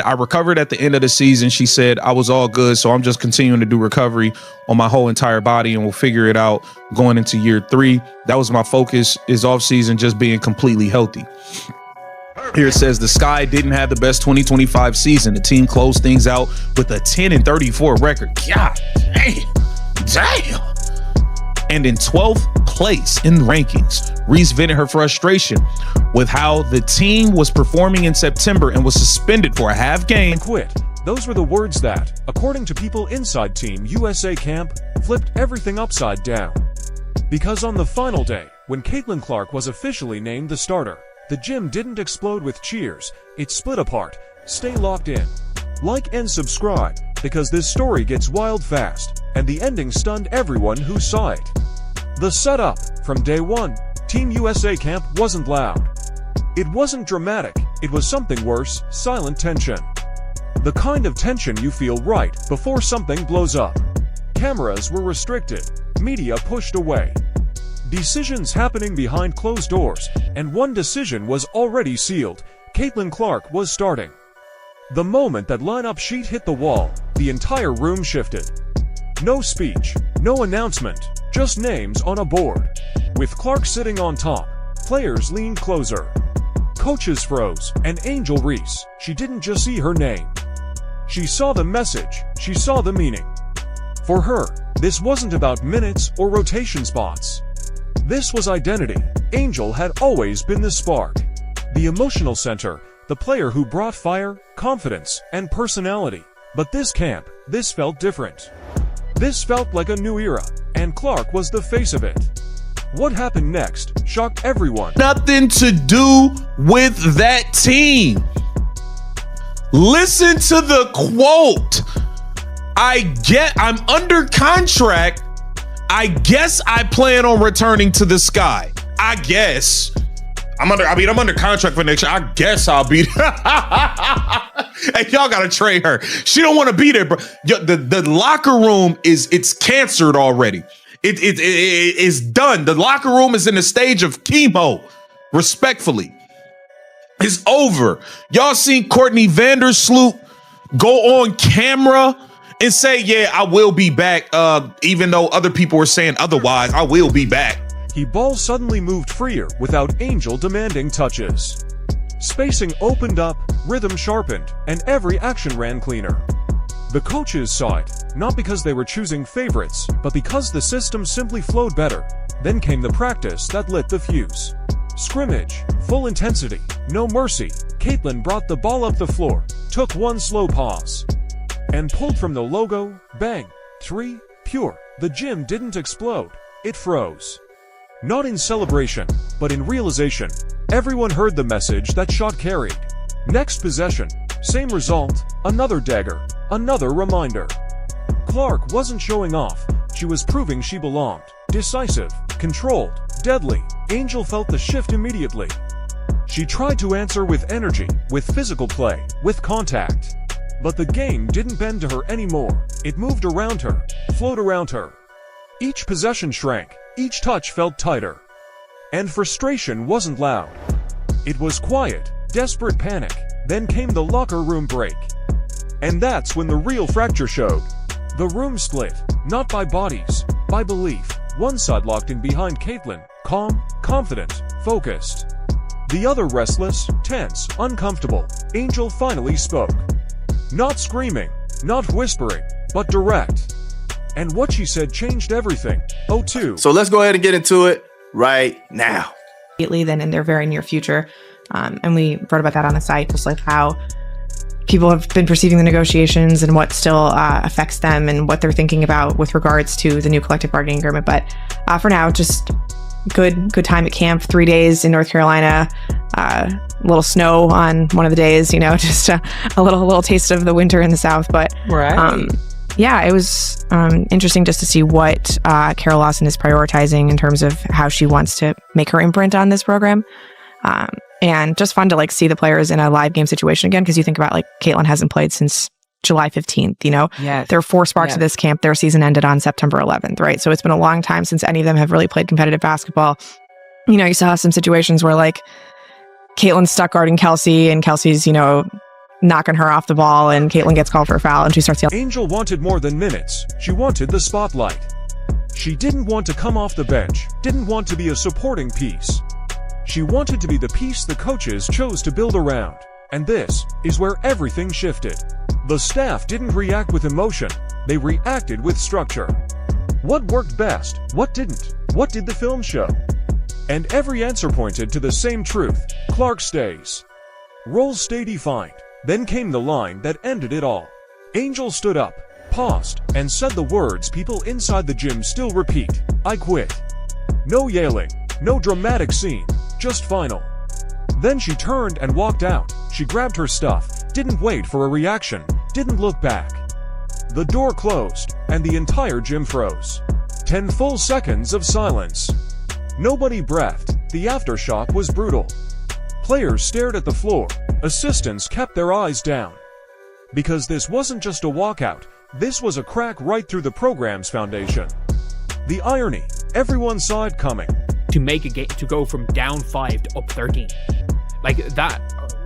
I recovered at the end of the season. She said I was all good, so I'm just continuing to do recovery on my whole entire body, and we'll figure it out going into year 3. That was my focus, is off season just being completely healthy. Here it says the Sky didn't have the best 2025 season. The team closed things out with a 10-34 record. God damn. And in 12th place in rankings. Reese vented her frustration with how the team was performing in September and was suspended for a half game. Quit. Those were the words that, according to people inside Team USA camp, flipped everything upside down. Because on the final day, when Caitlyn Clark was officially named the starter, the gym didn't explode with cheers, it split apart. Stay locked in. Like and subscribe, because this story gets wild fast, and the ending stunned everyone who saw it. The setup, from day one, Team USA camp wasn't loud. It wasn't dramatic, it was something worse, silent tension. The kind of tension you feel right before something blows up. Cameras were restricted, media pushed away. Decisions happening behind closed doors, and one decision was already sealed. Caitlyn Clark was starting. The moment that lineup sheet hit the wall, the entire room shifted. No speech, no announcement, just names on a board. With Clark sitting on top, players leaned closer. Coaches froze, and Angel Reese, she didn't just see her name. She saw the message, she saw the meaning. For her, this wasn't about minutes or rotation spots. This was identity. Angel had always been the spark, the emotional center, the player who brought fire, confidence, and personality. But this camp, this felt different. This felt like a new era, and Clark was the face of it. What happened next shocked everyone. Nothing to do with that team. Listen to the quote. I'm under contract. I guess I plan on returning to the Sky. I guess. I'm under contract for next year. I guess I'll be there. Hey, y'all gotta trade her. She don't want to be there, bro. The locker room it's cancered already. It's done. The locker room is in the stage of chemo. Respectfully, it's over. Y'all seen Courtney Vandersloot go on camera and say, "Yeah, I will be back," even though other people were saying otherwise. I will be back. Ball suddenly moved freer without Angel demanding touches. Spacing opened up, rhythm sharpened, and every action ran cleaner. The coaches saw it, not because they were choosing favorites, but because the system simply flowed better. Then came the practice that lit the fuse. Scrimmage, full intensity, no mercy. Caitlyn brought the ball up the floor, took one slow pause, and pulled from the logo. Bang! 3, pure. The gym didn't explode, it froze. Not in celebration, but in realization. Everyone heard the message that shot carried. Next possession, same result, another dagger, another reminder. Clark wasn't showing off, she was proving she belonged. Decisive, controlled, deadly. Angel felt the shift immediately. She tried to answer with energy, with physical play, with contact. But the game didn't bend to her anymore. It moved around her, flowed around her. Each possession shrank, each touch felt tighter. And frustration wasn't loud. It was quiet, desperate panic. Then came the locker room break. And that's when the real fracture showed. The room split, not by bodies, by belief. One side locked in behind Caitlyn, calm, confident, focused. The other restless, tense, uncomfortable. Angel finally spoke. Not screaming, not whispering, but direct. And what she said changed everything. Oh, too. So let's go ahead and get into it right now. Then in their very near future. And we wrote about that on the site, just like how people have been perceiving the negotiations and what still affects them and what they're thinking about with regards to the new collective bargaining agreement. But for now, just good time at camp. 3 days in North Carolina, a little snow on one of the days, just a little taste of the winter in the South. But right. Yeah, it was interesting just to see what Carol Lawson is prioritizing in terms of how she wants to make her imprint on this program. And just fun to see the players in a live game situation again, because you think about Caitlyn hasn't played since July 15th, Yes. There are 4 sparks of this camp. Their season ended on September 11th, right? So it's been a long time since any of them have really played competitive basketball. You saw some situations where Caitlyn's stuck guarding Kelsey and Kelsey's, knocking her off the ball, and Caitlyn gets called for a foul, and she starts yelling. Angel wanted more than minutes. She wanted the spotlight. She didn't want to come off the bench, didn't want to be a supporting piece. She wanted to be the piece the coaches chose to build around. And this is where everything shifted. The staff didn't react with emotion, they reacted with structure. What worked best? What didn't? What did the film show? And every answer pointed to the same truth: Clark stays. Roles stay defined. Then came the line that ended it all. Angel stood up, paused, and said the words people inside the gym still repeat: I quit. No yelling, no dramatic scene, just final. Then she turned and walked out. She grabbed her stuff, didn't wait for a reaction, didn't look back. The door closed, and the entire gym froze. 10 full seconds of silence. Nobody breathed. The aftershock was brutal. Players stared at the floor. Assistants kept their eyes down. Because this wasn't just a walkout, this was a crack right through the program's foundation. The irony, everyone saw it coming. To make a game, to go from down 5 to up 13. Like that,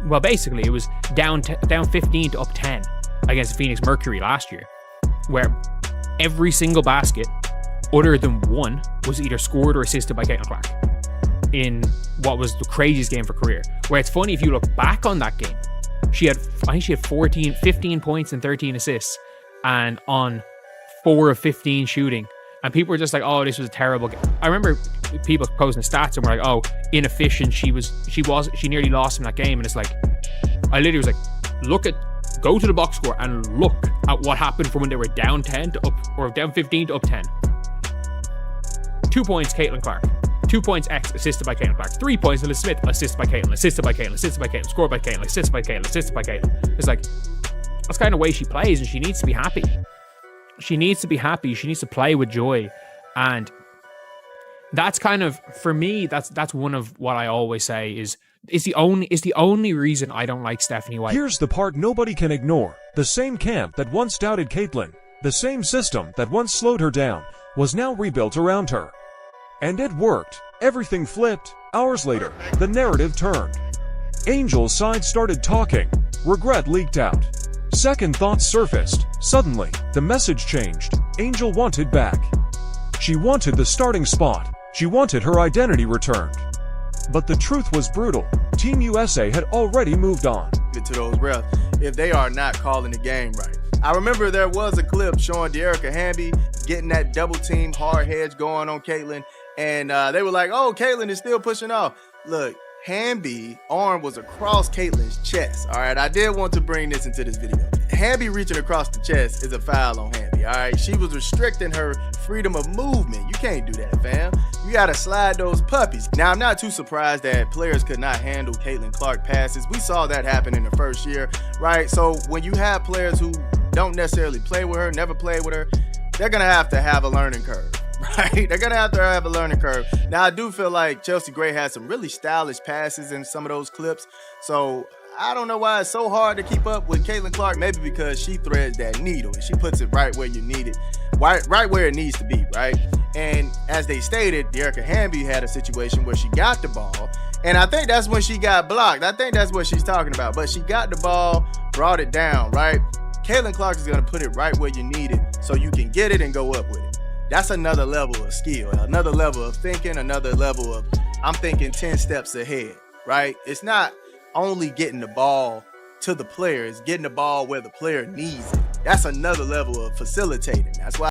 well, basically it was down 15 to up 10 against Phoenix Mercury last year, where every single basket, other than one, was either scored or assisted by Caitlyn Clark in what was the craziest game for career. Where it's funny, if you look back on that game, I think she had 15 points and 13 assists, and on 4 of 15 shooting. And people were just like, oh, this was a terrible game. I remember people posting stats and were like, oh, inefficient. She nearly lost in that game. And it's like, I literally was like, go to the box score and look at what happened from when they were down 10 to up, or down 15 to up 10. 2 points, Caitlyn Clark. 2 points, X, assisted by Caitlyn Clark. 3 points, Elizabeth Smith, assisted by Caitlyn, assisted by Caitlyn, assisted by Caitlyn, scored by Caitlyn, assisted by Caitlyn, assisted by Caitlyn. It's like, that's kind of the way she plays, and she needs to be happy. She needs to be happy. She needs to play with joy. And that's kind of, for me, that's one of what I always say is the only reason I don't like Stephanie White. Here's the part nobody can ignore. The same camp that once doubted Caitlyn, the same system that once slowed her down, was now rebuilt around her. And it worked. Everything flipped. Hours later, the narrative turned. Angel's side started talking. Regret leaked out. Second thoughts surfaced. Suddenly, the message changed. Angel wanted back. She wanted the starting spot. She wanted her identity returned. But the truth was brutal. Team USA had already moved on. To those refs, if they are not calling the game right. I remember there was a clip showing Dearica Hamby getting that double team hard hedge going on Caitlyn, and they were like, oh, Caitlyn is still pushing off. Look, Hamby's arm was across Caitlyn's chest. All right, I did want to bring this into this video. Hamby reaching across the chest is a foul on Hamby. All right, she was restricting her freedom of movement. You can't do that, fam. You gotta slide those puppies. Now, I'm not too surprised that players could not handle Caitlyn Clark passes. We saw that happen in the first year, right? So when you have players who don't necessarily play with her, never play with her, they're gonna have to have a learning curve. Right? They're going to have a learning curve. Now, I do feel like Chelsea Gray has some really stylish passes in some of those clips. So I don't know why it's so hard to keep up with Caitlyn Clark. Maybe because she threads that needle and she puts it right where you need it. Right where it needs to be, right? And as they stated, Dearica Hamby had a situation where she got the ball. And I think that's when she got blocked. I think that's what she's talking about. But she got the ball, brought it down, right? Caitlyn Clark is going to put it right where you need it so you can get it and go up with it. That's another level of skill, another level of thinking, another level of, I'm thinking 10 steps ahead, right? It's not only getting the ball to the player, it's getting the ball where the player needs it. That's another level of facilitating. That's why